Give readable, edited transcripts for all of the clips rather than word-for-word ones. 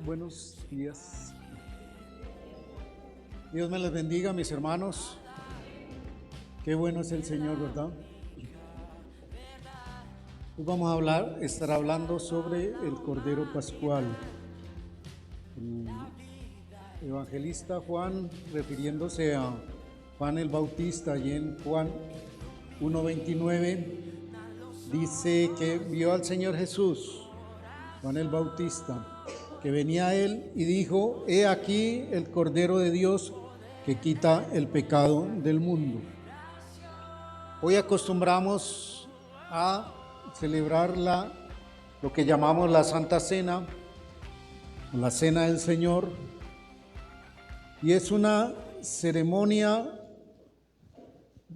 Buenos días. Dios me les bendiga, mis hermanos. Qué bueno es el Señor, ¿verdad? Hoy vamos a estar hablando sobre el Cordero Pascual. El evangelista Juan, refiriéndose a Juan el Bautista, y en Juan 1:29, dice que vio al Señor Jesús, Juan el Bautista, que venía a él y dijo: he aquí el Cordero de Dios que quita el pecado del mundo. Hoy acostumbramos a celebrar lo que llamamos la Santa Cena, la Cena del Señor, y es una ceremonia,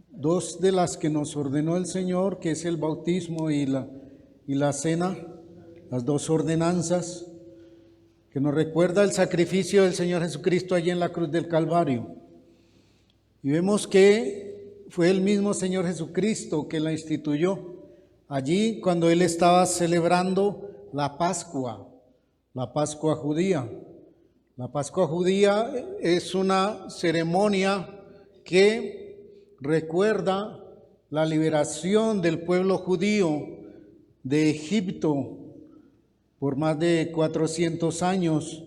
dos de las que nos ordenó el Señor, que es el bautismo y la cena, las dos ordenanzas, que nos recuerda el sacrificio del Señor Jesucristo allí en la cruz del Calvario. Y vemos que fue el mismo Señor Jesucristo que la instituyó allí cuando Él estaba celebrando la Pascua judía. La Pascua judía es una ceremonia que recuerda la liberación del pueblo judío de Egipto. Por más de 400 años,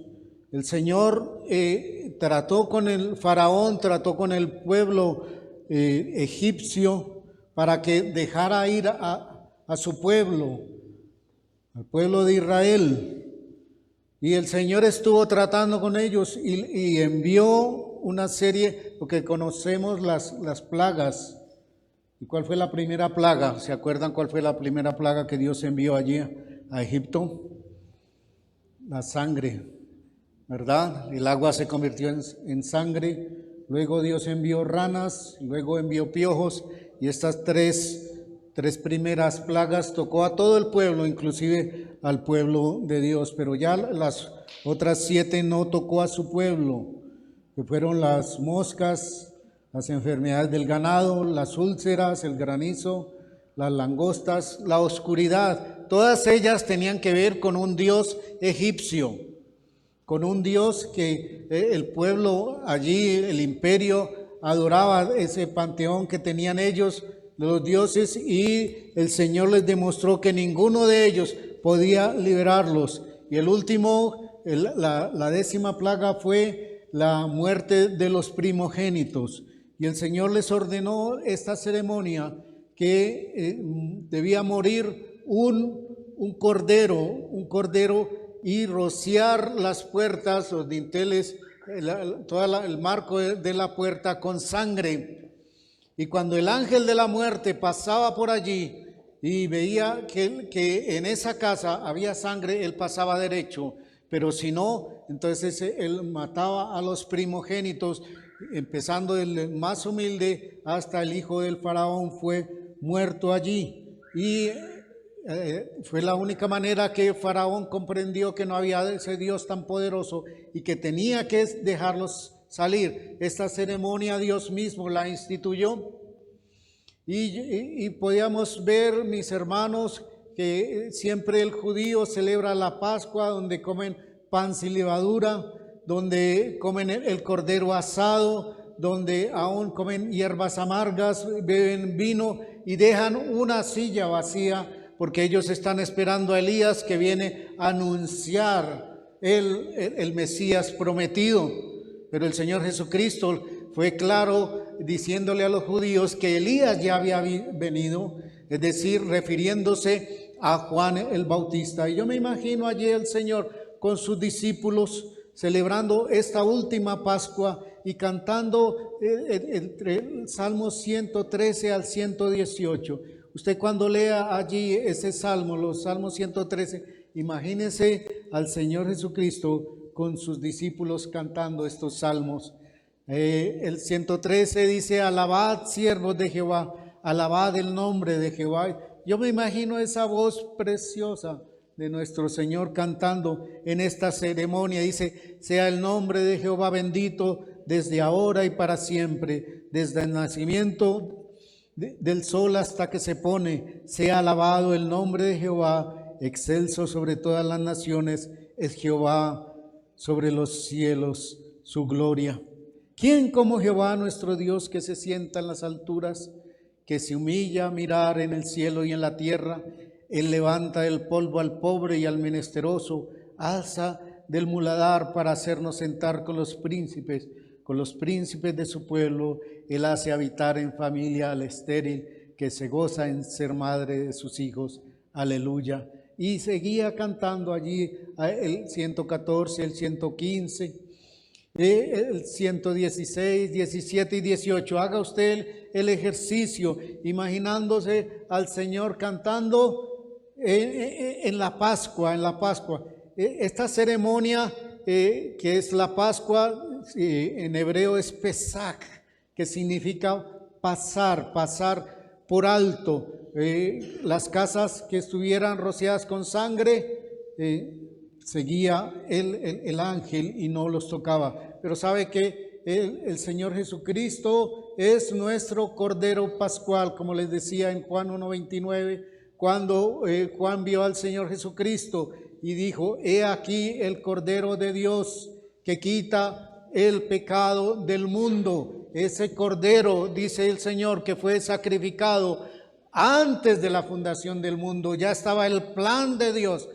el Señor trató con el faraón, trató con el pueblo egipcio para que dejara ir a su pueblo, al pueblo de Israel. Y el Señor estuvo tratando con ellos y envió una serie, lo que conocemos las plagas. ¿Y cuál fue la primera plaga? ¿Se acuerdan cuál fue la primera plaga que Dios envió allí a Egipto? La sangre, ¿verdad? El agua se convirtió en sangre, luego Dios envió ranas, luego envió piojos, y estas tres primeras plagas tocó a todo el pueblo, inclusive al pueblo de Dios, pero ya las otras 7 no tocó a su pueblo, que fueron las moscas, las enfermedades del ganado, las úlceras, el granizo, las langostas, la oscuridad. Todas ellas tenían que ver con un dios egipcio, con un dios que el pueblo allí, el imperio, adoraba, ese panteón que tenían ellos de los dioses, y el Señor les demostró que ninguno de ellos podía liberarlos. Y el último, la 10ª plaga fue la muerte de los primogénitos. Y el Señor les ordenó esta ceremonia que debía morir un cordero y rociar las puertas, los dinteles, todo el marco de la puerta con sangre. Y cuando el ángel de la muerte pasaba por allí y veía que en esa casa había sangre, él pasaba derecho, pero si no, entonces él mataba a los primogénitos, empezando el más humilde hasta el hijo del faraón fue muerto allí. Y fue la única manera que Faraón comprendió que no había ese Dios tan poderoso y que tenía que dejarlos salir. Esta ceremonia Dios mismo la instituyó, y podíamos ver, mis hermanos, que siempre el judío celebra la Pascua, donde comen pan sin levadura, donde comen el cordero asado, donde aún comen hierbas amargas, beben vino y dejan una silla vacía, porque ellos están esperando a Elías, que viene a anunciar el Mesías prometido. Pero el Señor Jesucristo fue claro diciéndole a los judíos que Elías ya había venido, es decir, refiriéndose a Juan el Bautista. Y yo me imagino allí el Señor con sus discípulos celebrando esta última Pascua y cantando entre el Salmo 113 al 118. Usted cuando lea allí ese salmo, los Salmos 113, imagínese al Señor Jesucristo con sus discípulos cantando estos salmos. El 113 dice: alabad, siervos de Jehová, alabad el nombre de Jehová. Yo me imagino esa voz preciosa de nuestro Señor cantando en esta ceremonia. Dice: sea el nombre de Jehová bendito desde ahora y para siempre, desde el nacimiento del sol hasta que se pone. Sea alabado el nombre de Jehová, excelso sobre todas las naciones es Jehová sobre los cielos su gloria. ¿Quién como Jehová nuestro Dios, que se sienta en las alturas, que se humilla a mirar en el cielo y en la tierra? Él levanta del polvo al pobre y al menesteroso, alza del muladar para hacernos sentar con los príncipes de su pueblo. Él hace habitar en familia al estéril, que se goza en ser madre de sus hijos. Aleluya. Y seguía cantando allí el 114, el 115, el 116, 17 y 18. Haga usted el ejercicio, imaginándose al Señor cantando en la Pascua, Esta ceremonia que es la Pascua, en hebreo es Pesach, que significa pasar por alto. Las casas que estuvieran rociadas con sangre, seguía el ángel y no los tocaba. Pero sabe que el Señor Jesucristo es nuestro Cordero Pascual, como les decía en Juan 1:29, cuando Juan vio al Señor Jesucristo y dijo: he aquí el Cordero de Dios que quita el pecado del mundo. Ese Cordero, dice el Señor, que fue sacrificado antes de la fundación del mundo. Ya estaba el plan de Dios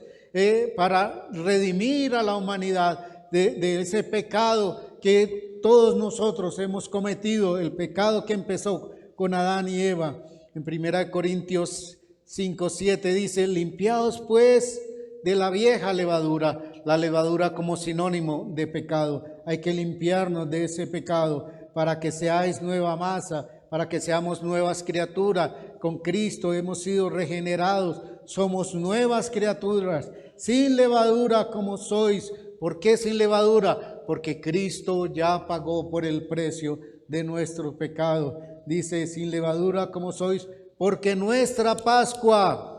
para redimir a la humanidad de ese pecado que todos nosotros hemos cometido, el pecado que empezó con Adán y Eva. En 1 Corintios 5:7 dice: limpiados pues de la vieja levadura, la levadura como sinónimo de pecado. Hay que limpiarnos de ese pecado para que seáis nueva masa, para que seamos nuevas criaturas. Con Cristo hemos sido regenerados, somos nuevas criaturas, sin levadura como sois. ¿Por qué sin levadura? Porque Cristo ya pagó por el precio de nuestro pecado. Dice: sin levadura como sois, porque nuestra Pascua,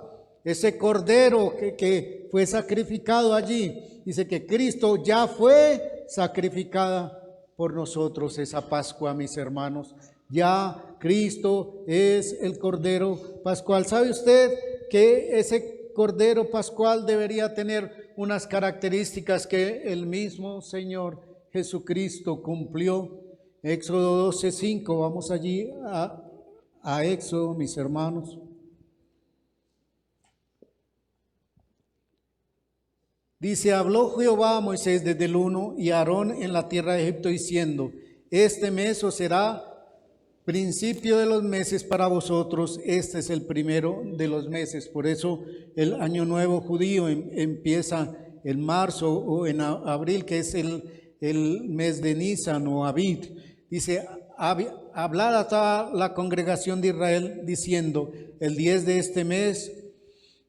ese Cordero que fue sacrificado allí, dice que Cristo ya fue sacrificada por nosotros esa Pascua, mis hermanos. Ya Cristo es el Cordero Pascual. ¿Sabe usted que ese Cordero Pascual debería tener unas características que el mismo Señor Jesucristo cumplió? Éxodo 12:5, vamos allí a Éxodo, mis hermanos. Dice: habló Jehová a Moisés desde el 1 y a Aarón en la tierra de Egipto, diciendo: este mes os será principio de los meses para vosotros, este es el primero de los meses. Por eso el año nuevo judío empieza en marzo o en abril, que es el mes de Nisan o Abid. Dice: hablar a toda la congregación de Israel, diciendo: el 10 de este mes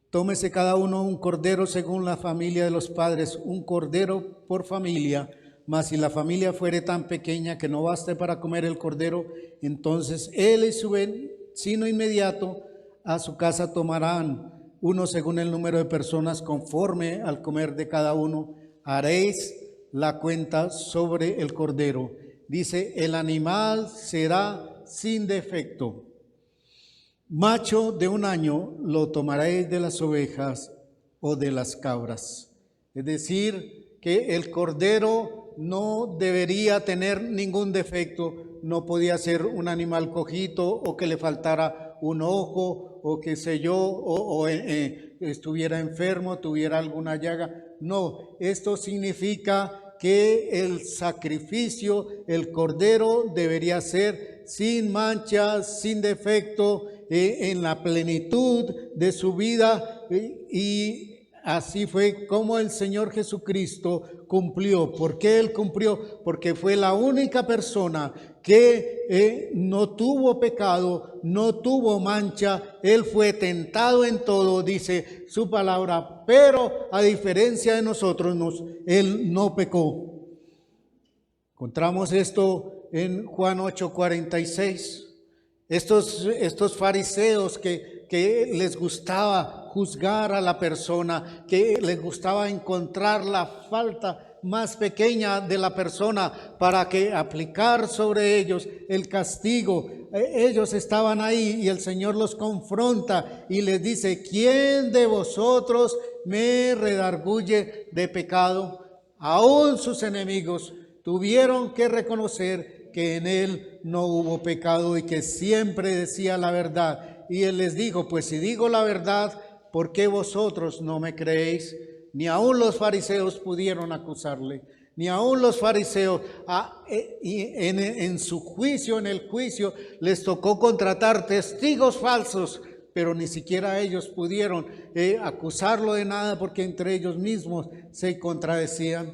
tómese cada uno un cordero según la familia de los padres, un cordero por familia. Mas si la familia fuere tan pequeña que no baste para comer el cordero, entonces él y su vecino inmediato a su casa tomarán uno según el número de personas, conforme al comer de cada uno. Haréis la cuenta sobre el cordero. Dice: el animal será sin defecto. Macho de un año lo tomaréis de las ovejas o de las cabras. Es decir, que el cordero no debería tener ningún defecto. No podía ser un animal cojito o que le faltara un ojo o qué sé yo, o estuviera enfermo, tuviera alguna llaga. No, esto significa que el sacrificio, el cordero, debería ser sin manchas, sin defecto, en la plenitud de su vida, y así fue como el Señor Jesucristo cumplió. ¿Por qué Él cumplió? Porque fue la única persona que no tuvo pecado, no tuvo mancha. Él fue tentado en todo, dice su palabra, pero a diferencia de nosotros, Él no pecó. Encontramos esto en Juan 8:46. Estos fariseos que les gustaba juzgar a la persona, que les gustaba encontrar la falta más pequeña de la persona para que aplicar sobre ellos el castigo. Ellos estaban ahí y el Señor los confronta y les dice: ¿quién de vosotros me redarguye de pecado? aún sus enemigos tuvieron que reconocer que en él no hubo pecado y que siempre decía la verdad. Y él les dijo, pues si digo la verdad, ¿por qué vosotros no me creéis? Ni aún los fariseos pudieron acusarle, ni aún los fariseos, en su juicio, en el juicio, les tocó contratar testigos falsos, pero ni siquiera ellos pudieron acusarlo de nada porque entre ellos mismos se contradecían.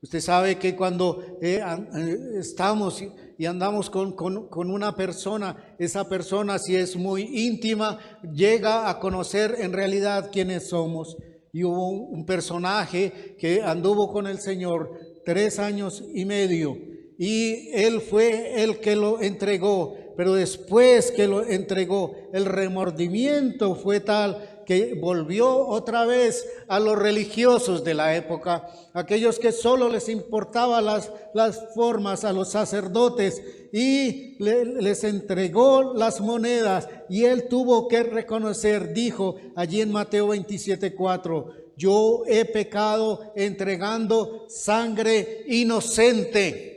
Usted sabe que cuando estamos y andamos con una persona, esa persona, si es muy íntima, llega a conocer en realidad quiénes somos. Y hubo un personaje que anduvo con el Señor 3 años y medio y él fue el que lo entregó, pero después que lo entregó, el remordimiento fue tal que volvió otra vez a los religiosos de la época, aquellos que solo les importaban las formas, a los sacerdotes, y les entregó las monedas, y él tuvo que reconocer, dijo allí en Mateo 27:4, yo he pecado entregando sangre inocente.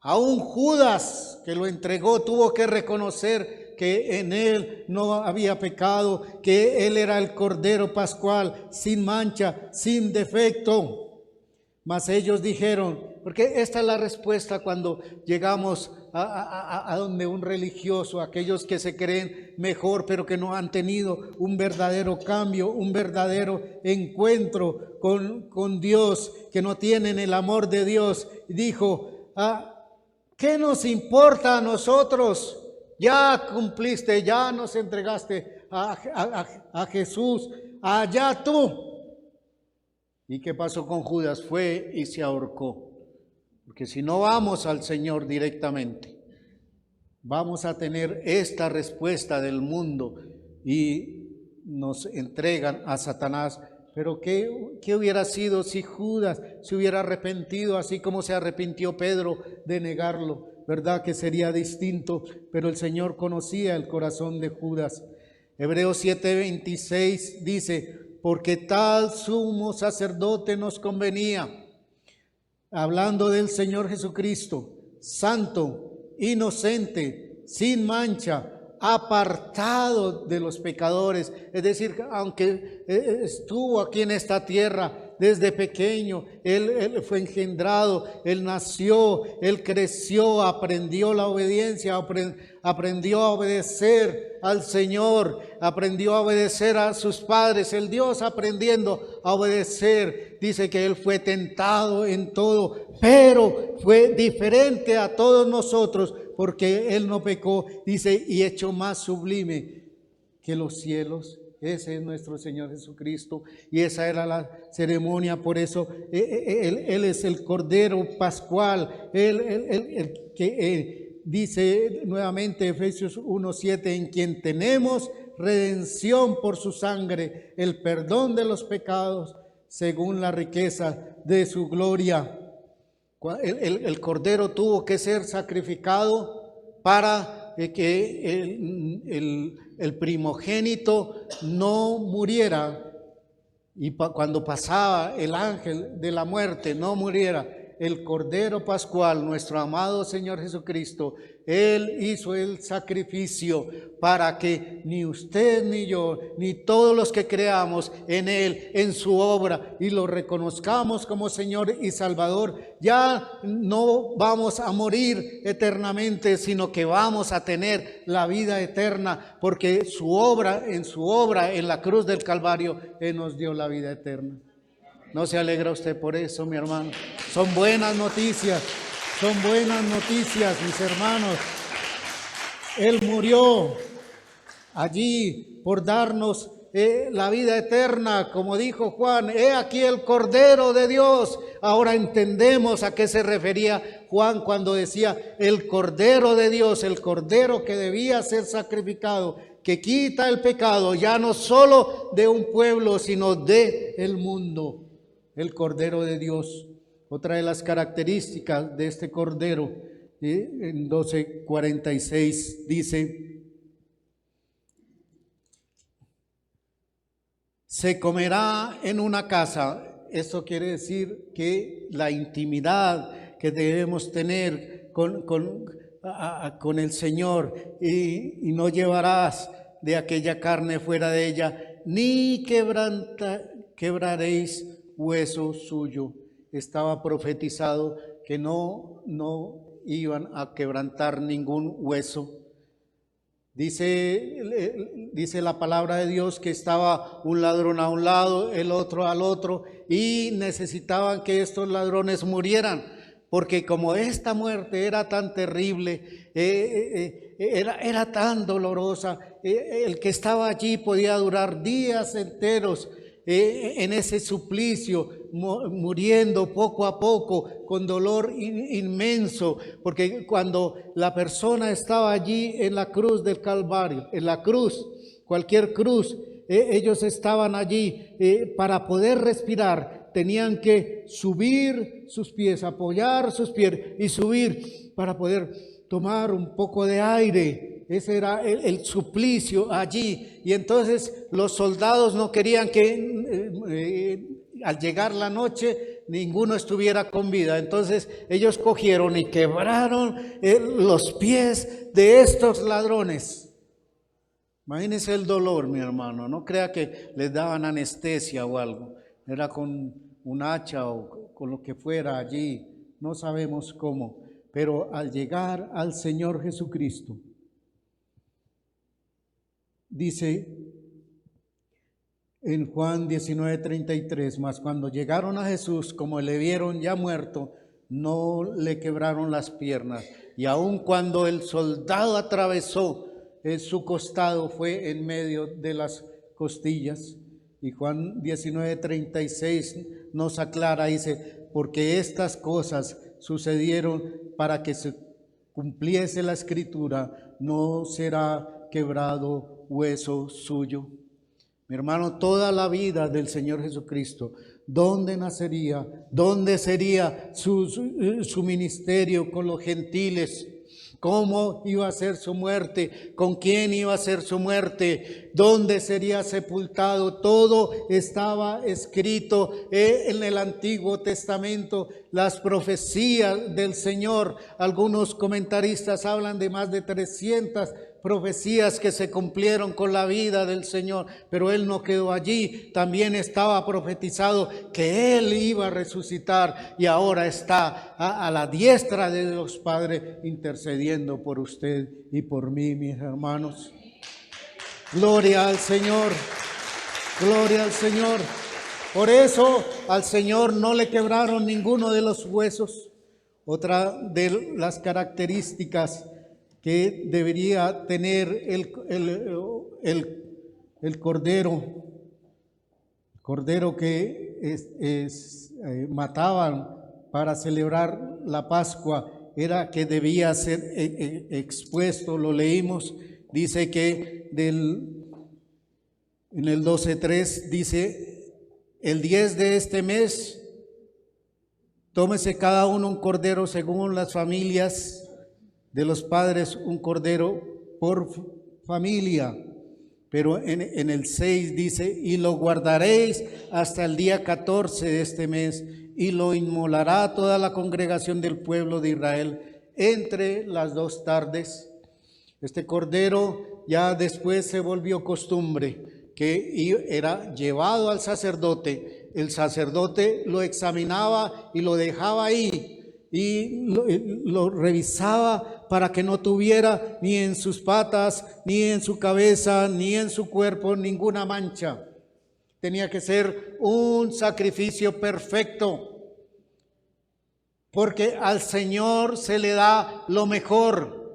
Aún Judas, que lo entregó, tuvo que reconocer que en él no había pecado, que él era el Cordero Pascual, sin mancha, sin defecto. Mas ellos dijeron, porque esta es la respuesta cuando llegamos a donde un religioso, aquellos que se creen mejor, pero que no han tenido un verdadero cambio, un verdadero encuentro con Dios, que no tienen el amor de Dios. Dijo, ¿qué nos importa a nosotros? Ya cumpliste, ya nos entregaste a Jesús, allá tú. ¿Y qué pasó con Judas? Fue y se ahorcó. Porque si no vamos al Señor directamente, vamos a tener esta respuesta del mundo y nos entregan a Satanás. Pero ¿qué hubiera sido si Judas se hubiera arrepentido, así como se arrepintió Pedro de negarlo? ¿Verdad que sería distinto? Pero el Señor conocía el corazón de Judas. Hebreos 7:26 dice, porque tal sumo sacerdote nos convenía, hablando del Señor Jesucristo, santo, inocente, sin mancha, apartado de los pecadores. Es decir, aunque estuvo aquí en esta tierra desde pequeño, él fue engendrado, él nació, él creció, aprendió la obediencia, aprendió a obedecer al Señor, aprendió a obedecer a sus padres. El Dios aprendiendo a obedecer, dice que él fue tentado en todo, pero fue diferente a todos nosotros, porque él no pecó, dice, y hecho más sublime que los cielos. Ese es nuestro Señor Jesucristo, y esa era la ceremonia. Por eso él es el Cordero Pascual, el que dice nuevamente Efesios 1:7, en quien tenemos redención por su sangre, el perdón de los pecados, según la riqueza de su gloria. El Cordero tuvo que ser sacrificado para que el primogénito no muriera, y cuando pasaba el ángel de la muerte no muriera. El Cordero Pascual, nuestro amado Señor Jesucristo, Él hizo el sacrificio para que ni usted ni yo, ni todos los que creamos en Él, en su obra, y lo reconozcamos como Señor y Salvador, ya no vamos a morir eternamente, sino que vamos a tener la vida eterna, porque su obra, en la cruz del Calvario, Él nos dio la vida eterna. ¿No se alegra usted por eso, mi hermano? Son buenas noticias, mis hermanos. Él murió allí por darnos la vida eterna, como dijo Juan, he aquí el Cordero de Dios. Ahora entendemos a qué se refería Juan cuando decía el Cordero de Dios, el Cordero que debía ser sacrificado, que quita el pecado ya no solo de un pueblo, sino de el mundo. El Cordero de Dios. Otra de las características de este Cordero, en 12:46 dice, se comerá en una casa. esto quiere decir que la intimidad que debemos tener con el Señor, y no llevarás de aquella carne fuera de ella, ni quebraréis hueso suyo. Estaba profetizado que no iban a quebrantar ningún hueso. Dice la palabra de Dios que estaba un ladrón a un lado, el otro al otro, y necesitaban que estos ladrones murieran, porque como esta muerte era tan terrible, era tan dolorosa, el que estaba allí podía durar días enteros en ese suplicio, muriendo poco a poco, con dolor inmenso, porque cuando la persona estaba allí en la cruz del Calvario, en la cruz, cualquier cruz, ellos estaban allí para poder respirar, tenían que subir sus pies, apoyar sus pies y subir para poder tomar un poco de aire. Ese era el suplicio allí. Y entonces los soldados no querían que al llegar la noche ninguno estuviera con vida. Entonces ellos cogieron y quebraron los pies de estos ladrones. Imagínense el dolor, mi hermano. No crea que les daban anestesia o algo. Era con un hacha o con lo que fuera allí. No sabemos cómo. Pero al llegar al Señor Jesucristo, dice en Juan 19:33, mas cuando llegaron a Jesús, como le vieron ya muerto, no le quebraron las piernas. Y aun cuando el soldado atravesó su costado, fue en medio de las costillas. Y Juan 19:36 nos aclara, dice, porque estas cosas sucedieron para que se cumpliese la escritura, no será quebrado hueso suyo. Mi hermano, toda la vida del Señor Jesucristo, ¿dónde nacería? ¿Dónde sería su ministerio con los gentiles? ¿Cómo iba a ser su muerte? ¿Con quién iba a ser su muerte? ¿Dónde sería sepultado? Todo estaba escrito en el Antiguo Testamento. Las profecías del Señor, algunos comentaristas hablan de más de 300 profecías que se cumplieron con la vida del Señor, pero Él no quedó allí. También estaba profetizado que Él iba a resucitar y ahora está a la diestra de Dios Padre intercediendo por usted y por mí, mis hermanos. Gloria al Señor, gloria al Señor. Por eso al Señor no le quebraron ninguno de los huesos. Otra de las características que debería tener el cordero que mataban para celebrar la Pascua, era que debía ser expuesto. Lo leímos, dice que en el 12:3 dice, el 10 de este mes, tómese cada uno un cordero según las familias de los padres, un cordero por familia. Pero en el 6 dice, y lo guardaréis hasta el día 14 de este mes, y lo inmolará toda la congregación del pueblo de Israel entre las 2 tardes. Este cordero ya después se volvió costumbre, que era llevado al sacerdote. El sacerdote lo examinaba y lo dejaba ahí, y lo revisaba para que no tuviera ni en sus patas, ni en su cabeza, ni en su cuerpo ninguna mancha. Tenía que ser un sacrificio perfecto, porque al Señor se le da lo mejor,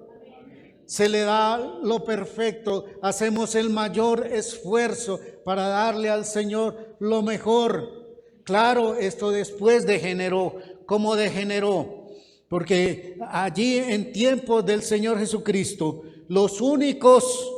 se le da lo perfecto. Hacemos el mayor esfuerzo para darle al Señor lo mejor. Claro, esto después degeneró. ¿Cómo degeneró? Porque allí en tiempos del Señor Jesucristo, los únicos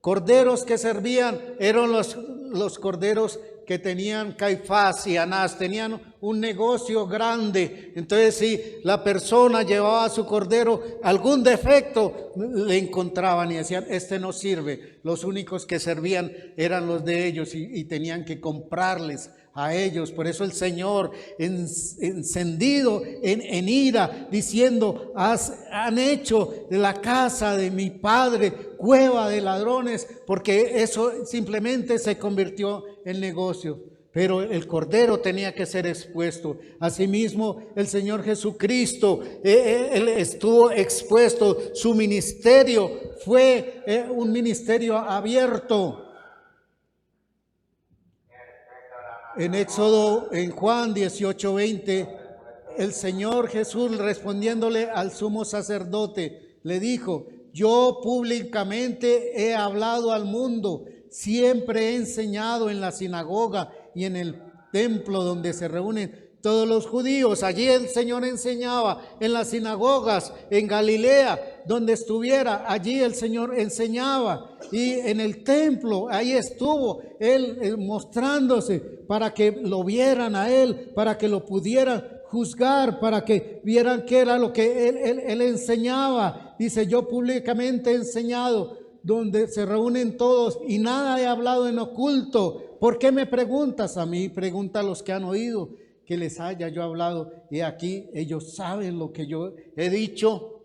corderos que servían eran los corderos que tenían Caifás y Anás, tenían un negocio grande. Entonces, si la persona llevaba a su cordero algún defecto, le encontraban y decían, este no sirve. Los únicos que servían eran los de ellos y tenían que comprarles a ellos. Por eso el Señor, encendido en ira, diciendo: han hecho de la casa de mi padre cueva de ladrones, porque eso simplemente se convirtió en negocio. Pero el Cordero tenía que ser expuesto. Asimismo, el Señor Jesucristo, Él estuvo expuesto. Su ministerio fue un ministerio abierto. En Juan 18:20, el Señor Jesús, respondiéndole al sumo sacerdote, le dijo: yo públicamente he hablado al mundo, siempre he enseñado en la sinagoga y en el templo donde se reúnen todos los judíos. Allí el Señor enseñaba, en las sinagogas, en Galilea, donde estuviera, allí el Señor enseñaba. Y en el templo, ahí estuvo Él mostrándose para que lo vieran a Él, para que lo pudieran juzgar, para que vieran qué era lo que Él enseñaba. Dice: yo públicamente he enseñado donde se reúnen todos y nada he hablado en oculto. ¿Por qué me preguntas a mí? Pregunta a los que han oído que les haya yo hablado. Y aquí ellos saben lo que yo he dicho.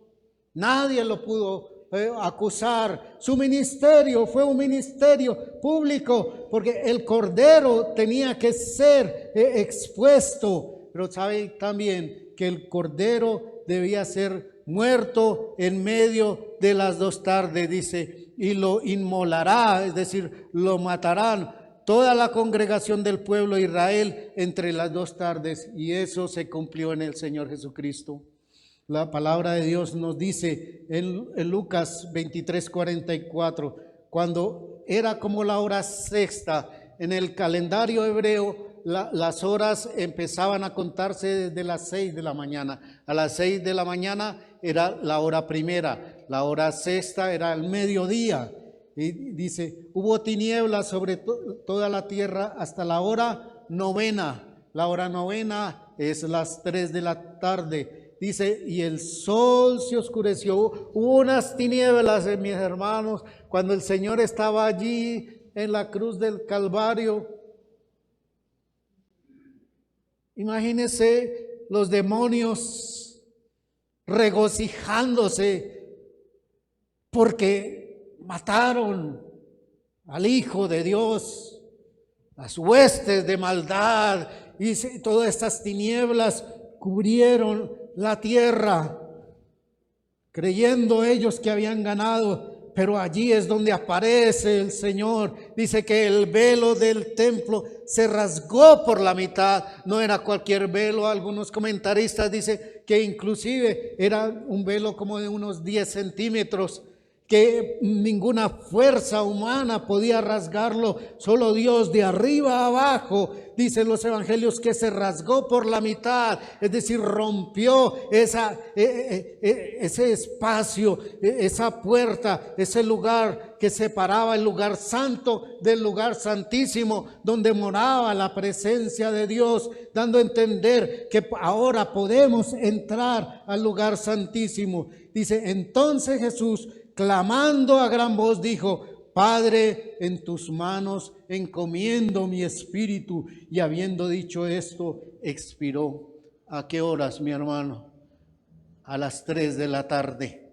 Nadie lo pudo acusar. Su ministerio fue un ministerio público, porque el Cordero tenía que ser expuesto. Pero saben también que el Cordero debía ser muerto en medio de las 2 tardes, dice, y lo inmolará, es decir, lo matarán toda la congregación del pueblo de Israel entre las 2 tardes, y eso se cumplió en el Señor Jesucristo. La palabra de Dios nos dice en Lucas 23:44, cuando era como la hora sexta, en el calendario hebreo, las horas empezaban a contarse desde las 6 de la mañana. A las 6 de la mañana era la hora primera, la hora sexta era el mediodía. Y dice: hubo tinieblas sobre toda la tierra hasta la hora novena. La hora novena es las 3 de la tarde. Dice: y el sol se oscureció. Hubo unas tinieblas, mis hermanos, cuando el Señor estaba allí en la cruz del Calvario. Imagínense los demonios regocijándose porque mataron al Hijo de Dios. Las huestes de maldad y todas estas tinieblas cubrieron la tierra, creyendo ellos que habían ganado. Pero allí es donde aparece el Señor. Dice que el velo del templo se rasgó por la mitad. No era cualquier velo. Algunos comentaristas dicen que inclusive era un velo como de unos 10 centímetros, que ninguna fuerza humana podía rasgarlo, solo Dios, de arriba a abajo. Dicen los evangelios que se rasgó por la mitad, es decir, rompió ese espacio, esa puerta, ese lugar que separaba el lugar santo del lugar santísimo, donde moraba la presencia de Dios, dando a entender que ahora podemos entrar al lugar santísimo. Dice: entonces Jesús, clamando a gran voz, dijo: Padre, en tus manos encomiendo mi espíritu. Y habiendo dicho esto, expiró. ¿A qué horas, mi hermano? A las 3 de la tarde.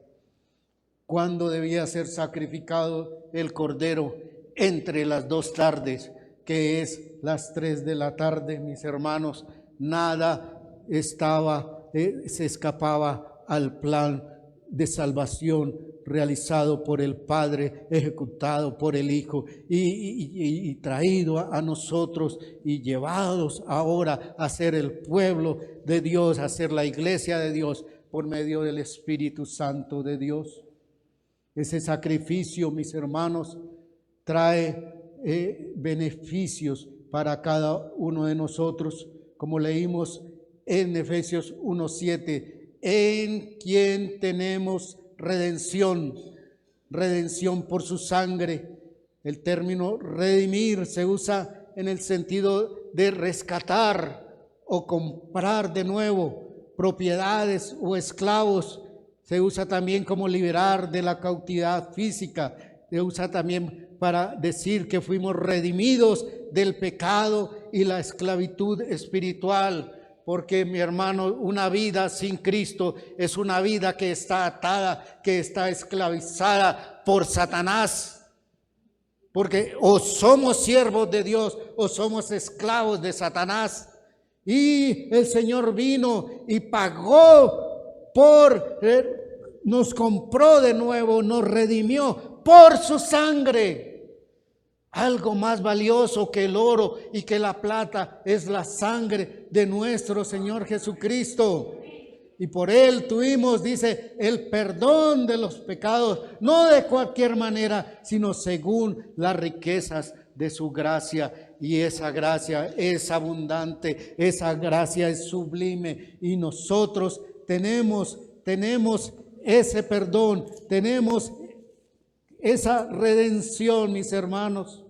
¿Cuándo debía ser sacrificado el Cordero? Entre las 2 tardes, que es las 3 de la tarde, mis hermanos. Nada se escapaba al plan de salvación realizado por el Padre, ejecutado por el Hijo y traído a nosotros y llevados ahora a ser el pueblo de Dios, a ser la iglesia de Dios por medio del Espíritu Santo de Dios. Ese sacrificio, mis hermanos, trae beneficios para cada uno de nosotros, como leímos en Efesios 1:7. En quien tenemos redención por su sangre. El término redimir se usa en el sentido de rescatar o comprar de nuevo propiedades o esclavos. Se usa también como liberar de la cautividad física. Se usa también para decir que fuimos redimidos del pecado y la esclavitud espiritual. Porque, mi hermano, una vida sin Cristo es una vida que está atada, que está esclavizada por Satanás. Porque o somos siervos de Dios o somos esclavos de Satanás. Y el Señor vino y pagó nos compró de nuevo, nos redimió por su sangre. Algo más valioso que el oro y que la plata es la sangre de nuestro Señor Jesucristo. Y por Él tuvimos, dice, el perdón de los pecados, no de cualquier manera, sino según las riquezas de su gracia. Y esa gracia es abundante, esa gracia es sublime. Y nosotros tenemos ese perdón, tenemos esa redención, mis hermanos.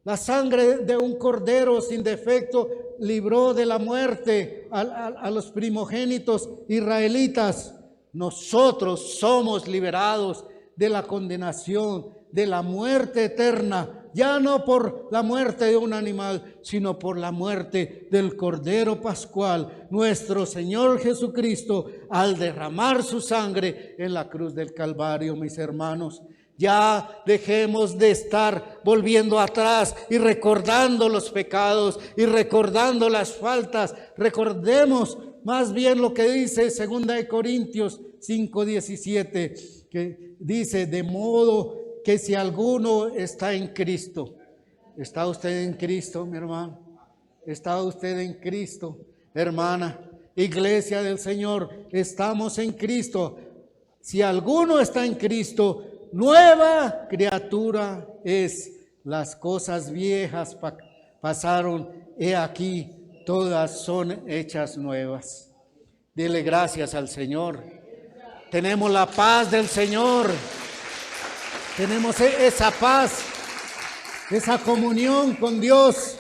La sangre de un cordero sin defecto libró de la muerte a los primogénitos israelitas. Nosotros somos liberados de la condenación, de la muerte eterna, ya no por la muerte de un animal, sino por la muerte del Cordero Pascual, nuestro Señor Jesucristo, al derramar su sangre en la cruz del Calvario, mis hermanos. Ya dejemos de estar volviendo atrás y recordando los pecados y recordando las faltas. Recordemos más bien lo que dice 2 Corintios 5:17, que dice: de modo que si alguno está en Cristo. ¿Está usted en Cristo, mi hermano? ¿Está usted en Cristo, hermana? Iglesia del Señor, estamos en Cristo. Si alguno está en Cristo, nueva criatura es. Las cosas viejas pasaron, he aquí, todas son hechas nuevas. Dele gracias al Señor. Tenemos la paz del Señor. Tenemos esa paz, esa comunión con Dios.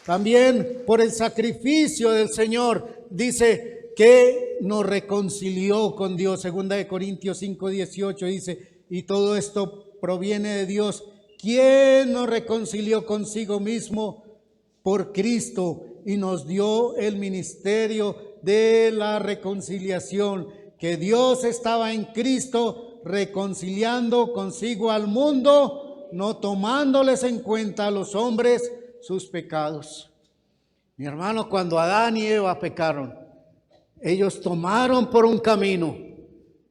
También por el sacrificio del Señor. Dice que nos reconcilió con Dios. 2 Corintios 5:18 dice: y todo esto proviene de Dios, quien nos reconcilió consigo mismo por Cristo y nos dio el ministerio de la reconciliación, que Dios estaba en Cristo reconciliando consigo al mundo, no tomándoles en cuenta a los hombres sus pecados. Mi hermano, cuando Adán y Eva pecaron, ellos tomaron por un camino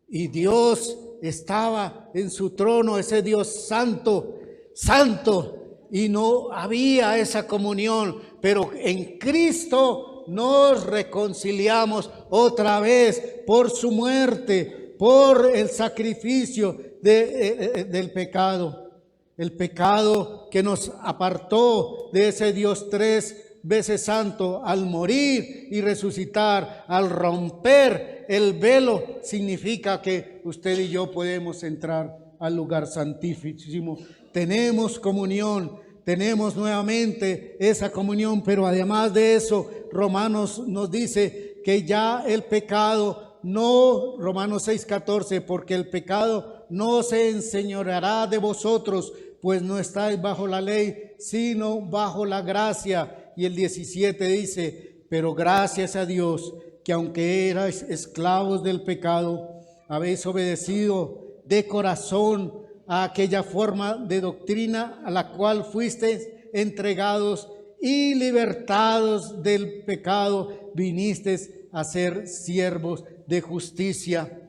y Dios estaba en su trono, ese Dios santo, santo, y no había esa comunión, pero en Cristo nos reconciliamos otra vez por su muerte, por el sacrificio del pecado. El pecado que nos apartó de ese Dios 3 veces santo al morir y resucitar, al romper el velo, significa que usted y yo podemos entrar al lugar santísimo. Tenemos comunión, tenemos nuevamente esa comunión, pero además de eso, Romanos nos dice que ya el pecado no, Romanos 6:14, porque el pecado no se enseñoreará de vosotros, pues no estáis bajo la ley, sino bajo la gracia. Y el 17 dice: pero gracias a Dios, que aunque erais esclavos del pecado, habéis obedecido de corazón a aquella forma de doctrina a la cual fuisteis entregados, y libertados del pecado, vinisteis a ser siervos de justicia.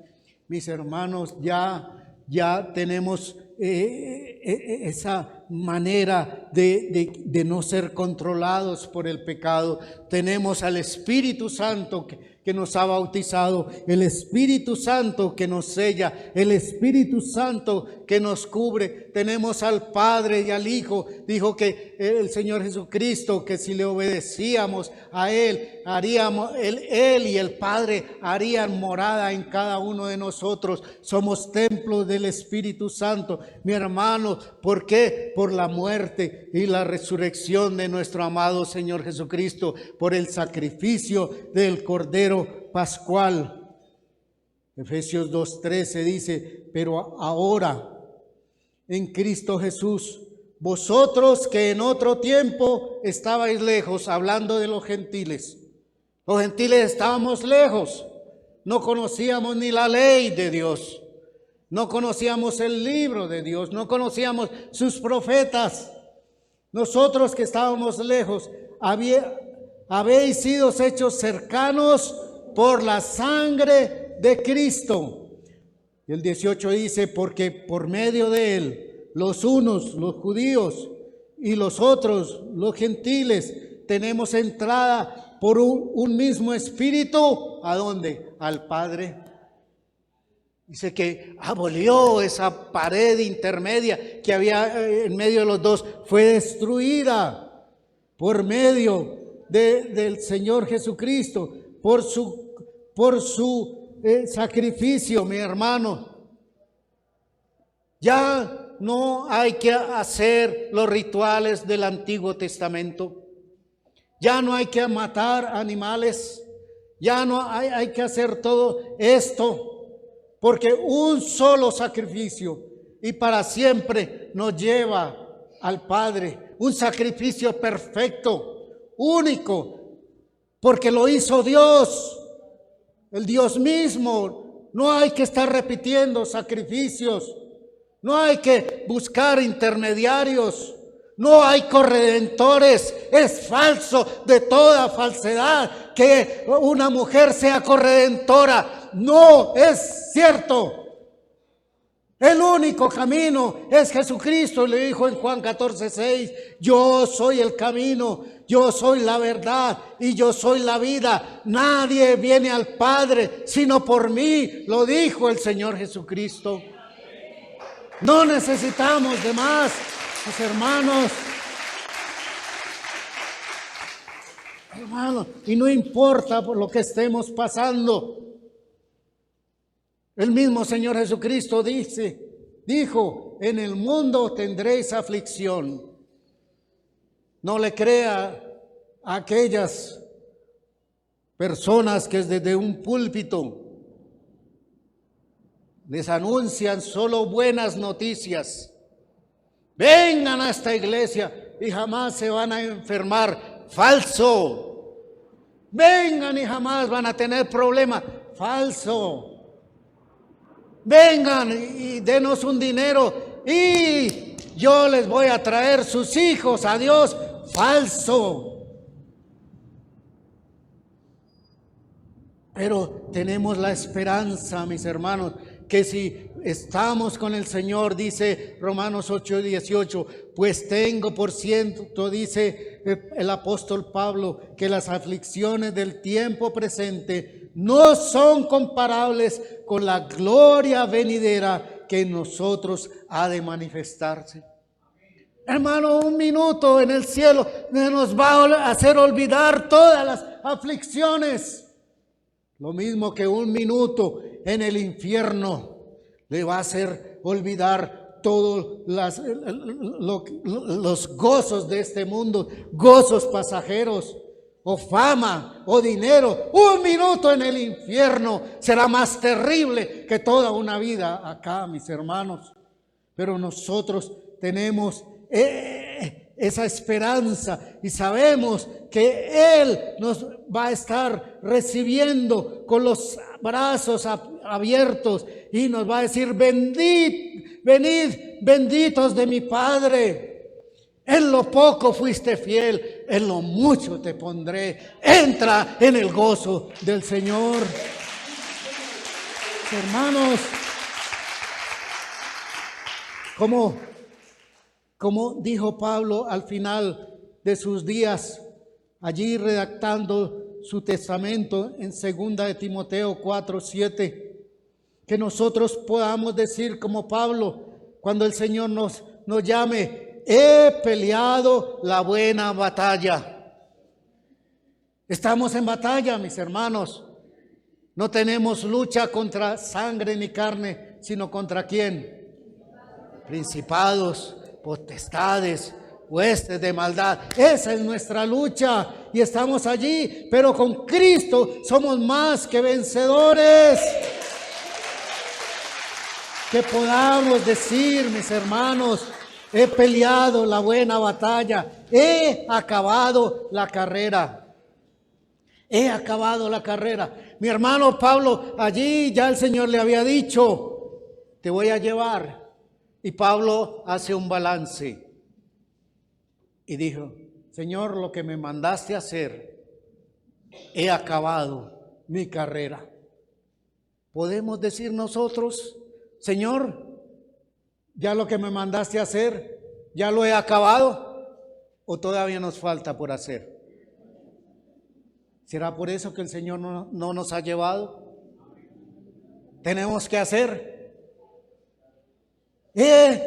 Mis hermanos, ya tenemos esa manera de no ser controlados por el pecado. Tenemos al Espíritu Santo que nos ha bautizado, el Espíritu Santo que nos sella, el Espíritu Santo que nos cubre. Tenemos al Padre y al Hijo. Dijo que el Señor Jesucristo, que si le obedecíamos a Él, Él y el Padre harían morada en cada uno de nosotros. Somos templos del Espíritu Santo, mi hermano. ¿Por qué? Por la muerte y la resurrección de nuestro amado Señor Jesucristo, por el sacrificio del Cordero Pascual. Efesios 2:13 dice: pero ahora en Cristo Jesús vosotros que en otro tiempo estabais lejos, hablando de los gentiles. Los gentiles estábamos lejos, no conocíamos ni la ley de Dios, no conocíamos el libro de Dios, no conocíamos sus profetas. Nosotros que estábamos lejos, habéis sido hechos cercanos por la sangre de Cristo. Y el 18 dice, porque por medio de él, los unos, los judíos, y los otros, los gentiles, tenemos entrada por un mismo espíritu. ¿A dónde? Al Padre. Dice que abolió esa pared intermedia que había en medio de los dos. Fue destruida por medio del Señor Jesucristo, por su sacrificio, mi hermano. Ya no hay que hacer los rituales del Antiguo Testamento. Ya no hay que matar animales. Ya no hay que hacer todo esto. Porque un solo sacrificio y para siempre nos lleva al Padre. Un sacrificio perfecto, único, porque lo hizo Dios, el Dios mismo. No hay que estar repitiendo sacrificios, no hay que buscar intermediarios, no hay corredentores. Es falso, de toda falsedad, que una mujer sea corredentora. No es cierto. El único camino es Jesucristo. Le dijo en Juan 14:6, yo soy el camino, yo soy la verdad y yo soy la vida. Nadie viene al Padre sino por mí. Lo dijo el Señor Jesucristo. No necesitamos de más, mis hermanos. Hermanos, y no importa por lo que estemos pasando. El mismo Señor Jesucristo dijo, en el mundo tendréis aflicción. No le crea a aquellas personas que desde un púlpito les anuncian solo buenas noticias. Vengan a esta iglesia y jamás se van a enfermar. Falso. Vengan y jamás van a tener problemas. Falso. Vengan y denos un dinero y yo les voy a traer sus hijos a Dios. Falso. Pero tenemos la esperanza, mis hermanos, que si estamos con el Señor, dice Romanos 8:18, pues tengo por cierto, dice el apóstol Pablo, que las aflicciones del tiempo presente no son comparables con la gloria venidera que en nosotros ha de manifestarse. Hermano, un minuto en el cielo nos va a hacer olvidar todas las aflicciones. Lo mismo que un minuto en el infierno le va a hacer olvidar todos los gozos de este mundo, gozos pasajeros, o fama, o dinero. Un minuto en el infierno será más terrible que toda una vida acá, mis hermanos. Pero nosotros tenemos esa esperanza y sabemos que Él nos va a estar recibiendo con los brazos abiertos y nos va a decir: venid, benditos de mi Padre. En lo poco fuiste fiel, en lo mucho te pondré. Entra en el gozo del Señor. Hermanos, como dijo Pablo al final de sus días, allí redactando su testamento en 2 de Timoteo 4:7, que nosotros podamos decir como Pablo, cuando el Señor nos llame: he peleado la buena batalla. Estamos en batalla, mis hermanos. No tenemos lucha contra sangre ni carne, sino contra ¿quién? Principados, potestades, huestes de maldad. Esa es nuestra lucha y estamos allí, pero con Cristo somos más que vencedores. Que podamos decir, mis hermanos, he peleado la buena batalla, he acabado la carrera. He acabado la carrera. Mi hermano Pablo, allí ya el Señor le había dicho, te voy a llevar. Y Pablo hace un balance y dijo, Señor, lo que me mandaste a hacer, he acabado mi carrera. ¿Podemos decir nosotros, Señor, ya lo que me mandaste a hacer, ya lo he acabado? ¿O todavía nos falta por hacer? ¿Será por eso que el Señor no nos ha llevado? Tenemos que hacer. He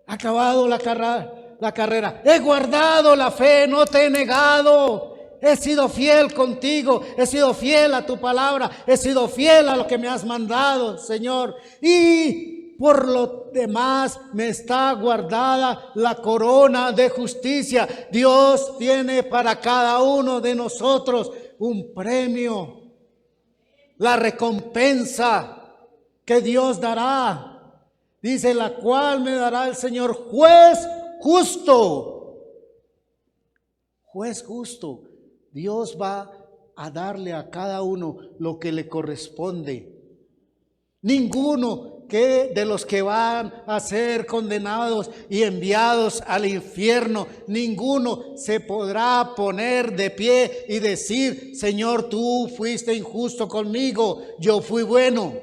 acabado la carrera. He guardado la fe, no te he negado. He sido fiel contigo. He sido fiel a tu palabra. He sido fiel a lo que me has mandado, Señor. Y por lo demás me está guardada la corona de justicia. Dios tiene para cada uno de nosotros un premio, la recompensa que Dios dará. Dice, la cual me dará el Señor juez justo. Juez justo. Dios va a darle a cada uno lo que le corresponde. Ninguno de los que van a ser condenados y enviados al infierno, ninguno se podrá poner de pie y decir, Señor, tú fuiste injusto conmigo, yo fui bueno.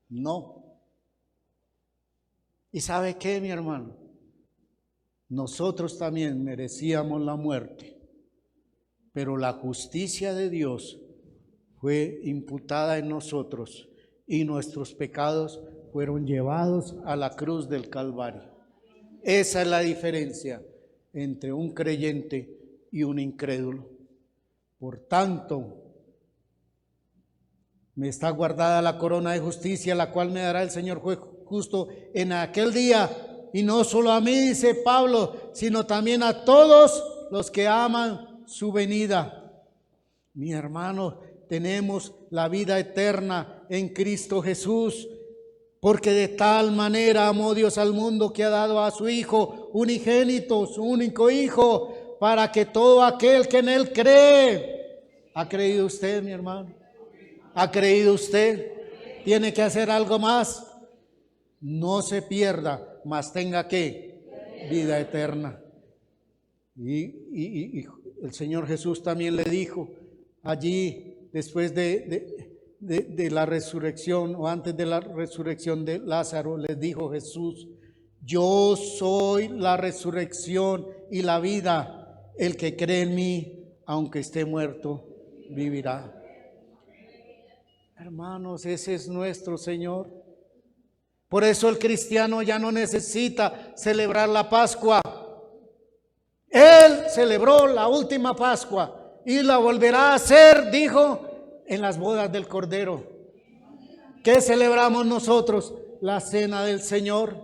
No. ¿Y sabe qué, mi hermano? Nosotros también merecíamos la muerte, pero la justicia de Dios fue imputada en nosotros y nuestros pecados fueron llevados a la cruz del Calvario. Esa es la diferencia entre un creyente y un incrédulo. Por tanto, me está guardada la corona de justicia, la cual me dará el Señor juez justo en aquel día. Y no solo a mí, dice Pablo, sino también a todos los que aman su venida. Mi hermano, tenemos la vida eterna en Cristo Jesús, porque de tal manera amó Dios al mundo que ha dado a su Hijo unigénito, su único Hijo, para que todo aquel que en Él cree. ¿Ha creído usted, mi hermano? ¿Ha creído usted? ¿Tiene que hacer algo más? No se pierda, mas tenga ¿qué? Vida eterna. Y el Señor Jesús también le dijo allí, después de la resurrección o antes de la resurrección de Lázaro, les dijo Jesús, yo soy la resurrección y la vida. El que cree en mí, aunque esté muerto, vivirá. Hermanos, ese es nuestro Señor. Por eso el cristiano ya no necesita celebrar la Pascua. Él celebró la última Pascua y la volverá a hacer, dijo, en las bodas del Cordero. ¿Qué celebramos nosotros? La cena del Señor.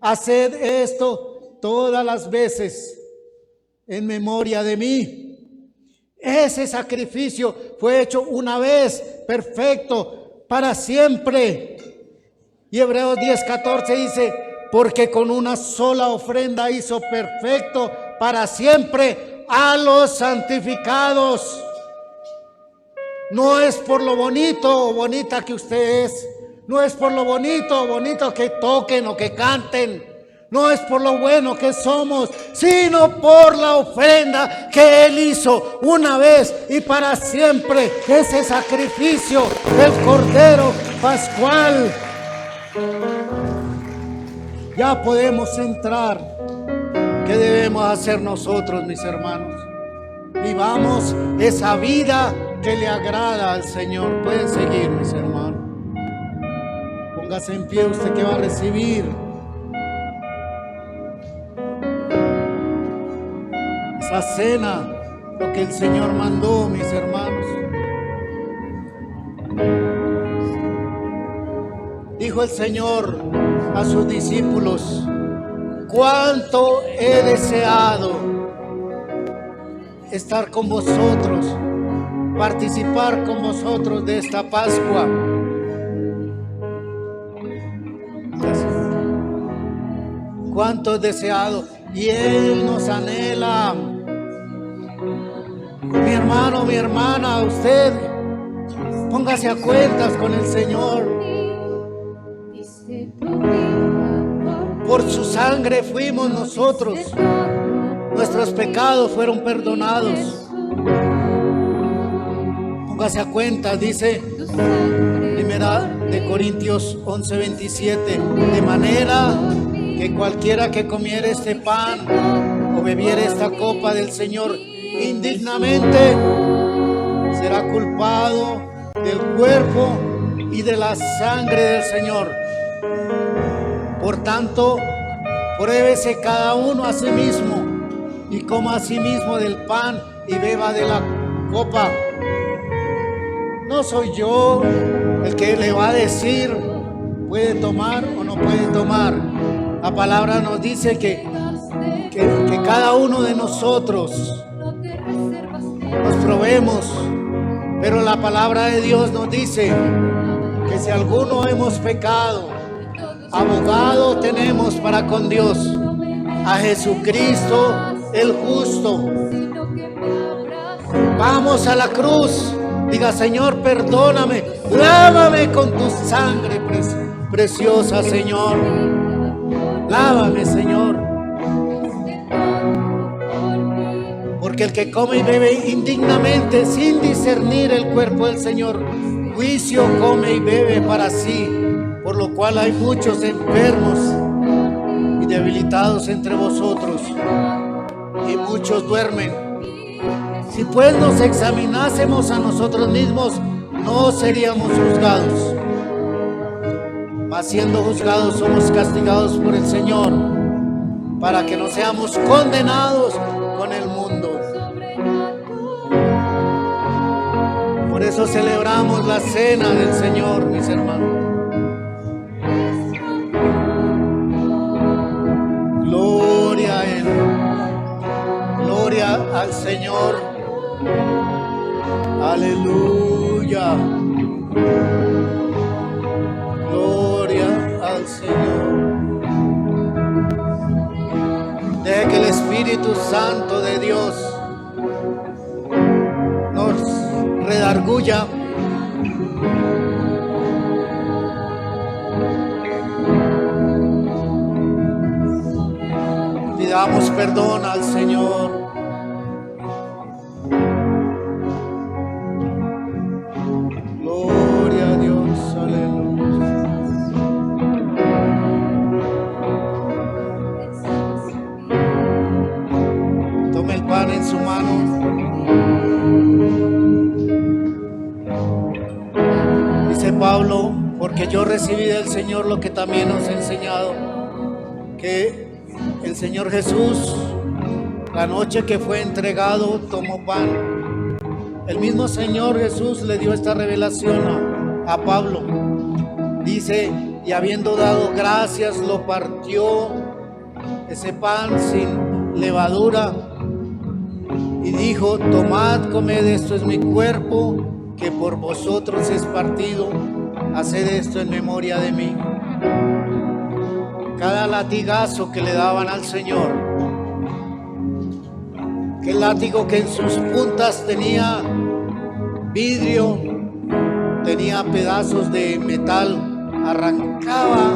Haced esto todas las veces en memoria de mí. Ese sacrificio fue hecho una vez, perfecto, para siempre. Y Hebreos 10:14 dice, porque con una sola ofrenda hizo perfecto para siempre a los santificados. No es por lo bonito o bonita que usted es, no es por lo bonito o bonito que toquen o que canten, no es por lo bueno que somos, sino por la ofrenda que Él hizo una vez y para siempre, ese sacrificio del Cordero Pascual. Ya podemos entrar. ¿Qué debemos hacer nosotros, mis hermanos? Vivamos esa vida que le agrada al Señor. Pueden seguir, mis hermanos. Póngase en pie usted que va a recibir esa cena, lo que el Señor mandó, mis hermanos. Dijo el Señor a sus discípulos, cuánto he deseado estar con vosotros, participar con vosotros de esta Pascua. cuánto es deseado y Él nos anhela. Mi hermano, mi hermana, usted póngase a cuentas con el Señor. Por su sangre fuimos nosotros, nuestros pecados fueron perdonados. Póngase a cuentas, dice Primera de Corintios 11:27, de manera que cualquiera que comiere este pan o bebiere esta copa del Señor indignamente será culpado del cuerpo y de la sangre del Señor. Por tanto, pruébese cada uno a sí mismo y coma a sí mismo del pan y beba de la copa. No soy yo el que le va a decir puede tomar o no puede tomar. La palabra nos dice que cada uno de nosotros nos probemos, pero la palabra de Dios nos dice que si alguno hemos pecado, abogado tenemos para con Dios, a Jesucristo el justo. Vamos a la cruz, diga: Señor, perdóname, lávame con tu sangre preciosa, Señor. Lávame, Señor. Porque el que come y bebe indignamente, sin discernir el cuerpo del Señor, juicio come y bebe para sí, por lo cual hay muchos enfermos y debilitados entre vosotros, y muchos duermen. Si pues nos examinásemos a nosotros mismos, no seríamos juzgados. Mas siendo juzgados, somos castigados por el Señor, para que no seamos condenados con el mundo. Por eso celebramos la cena del Señor, mis hermanos. Gloria a Él. Gloria al Señor. Aleluya. Gloria al Señor. Deje que el Espíritu Santo de Dios nos redarguya. Pidamos perdón al Señor. Gloria a Dios, aleluya. Tome el pan en su mano. Dice Pablo: porque yo recibí del Señor lo que también os he enseñado, que el Señor Jesús, la noche que fue entregado, tomó pan. El mismo Señor Jesús le dio esta revelación a Pablo. Dice: y habiendo dado gracias, lo partió, ese pan sin levadura, y dijo: tomad, comed, esto es mi cuerpo, que por vosotros es partido, haced esto en memoria de mí. Cada latigazo que le daban al Señor, aquel látigo que en sus puntas tenía vidrio, tenía pedazos de metal, arrancaba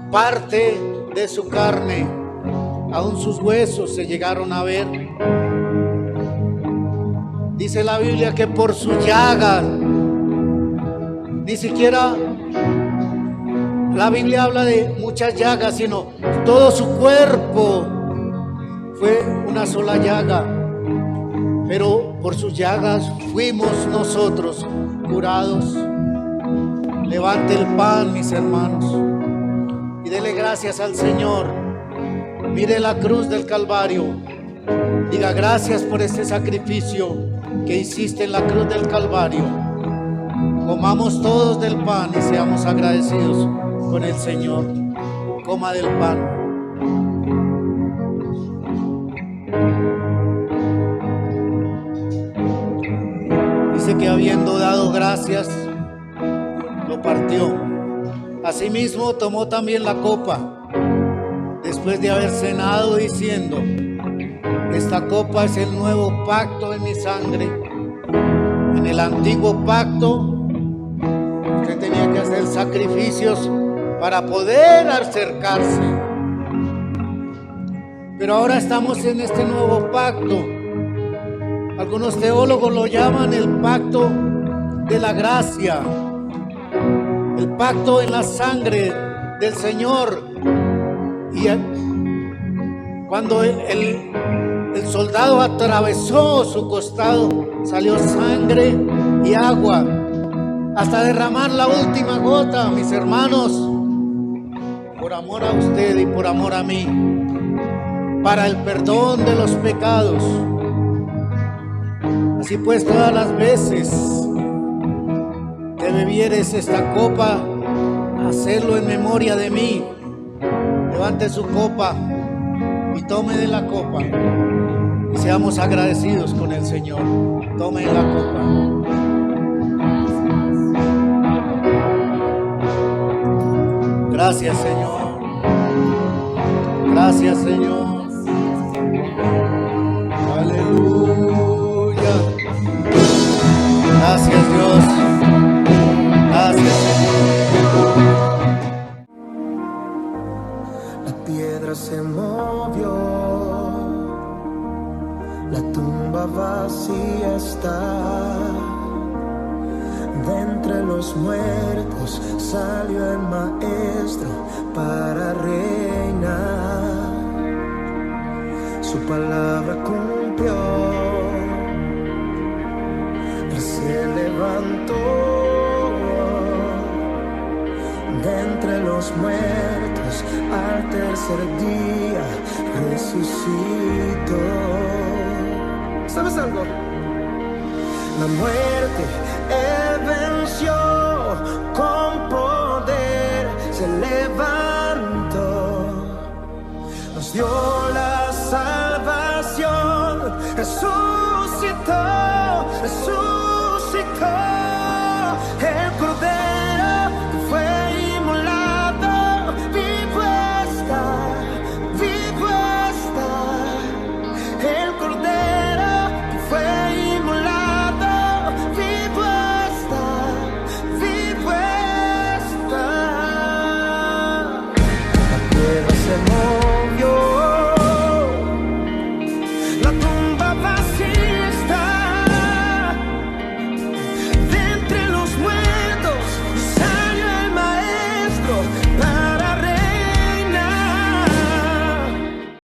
parte de su carne, aún sus huesos se llegaron a ver. Dice la Biblia que por sus llagas, ni siquiera la Biblia habla de muchas llagas, sino todo su cuerpo fue una sola llaga. Pero por sus llagas fuimos nosotros curados. Levante el pan, mis hermanos, y dele gracias al Señor. Mire la cruz del Calvario. Diga: gracias por este sacrificio que hiciste en la cruz del Calvario. Comamos todos del pan y seamos agradecidos con el Señor. Coma del pan. Dice que habiendo dado gracias, lo partió. Asimismo tomó también la copa, después de haber cenado diciendo: esta copa es el nuevo pacto en mi sangre. En el antiguo pacto usted tenía que hacer sacrificios para poder acercarse, pero ahora estamos en este nuevo pacto. Algunos teólogos lo llaman el pacto de la gracia, el pacto en la sangre del Señor. Y cuando el soldado atravesó su costado, salió sangre y agua hasta derramar la última gota, mis hermanos, por amor a usted y por amor a mí, para el perdón de los pecados. Así pues, todas las veces que bebieres esta copa, hacerlo en memoria de mí. Levante su copa y tome de la copa y seamos agradecidos con el Señor. Tome la copa. Gracias, Señor. Gracias, Señor. Aleluya. Gracias, Dios. Gracias, Señor. La piedra se movió, la tumba vacía está. De entre los muertos salió el Maestro para reinar. Su palabra cumplió, Él se levantó. De entre los muertos al tercer día resucitó. ¿Sabes algo? La muerte Él venció, con poder se levantó, nos dio la salvación, resucitó, resucitó.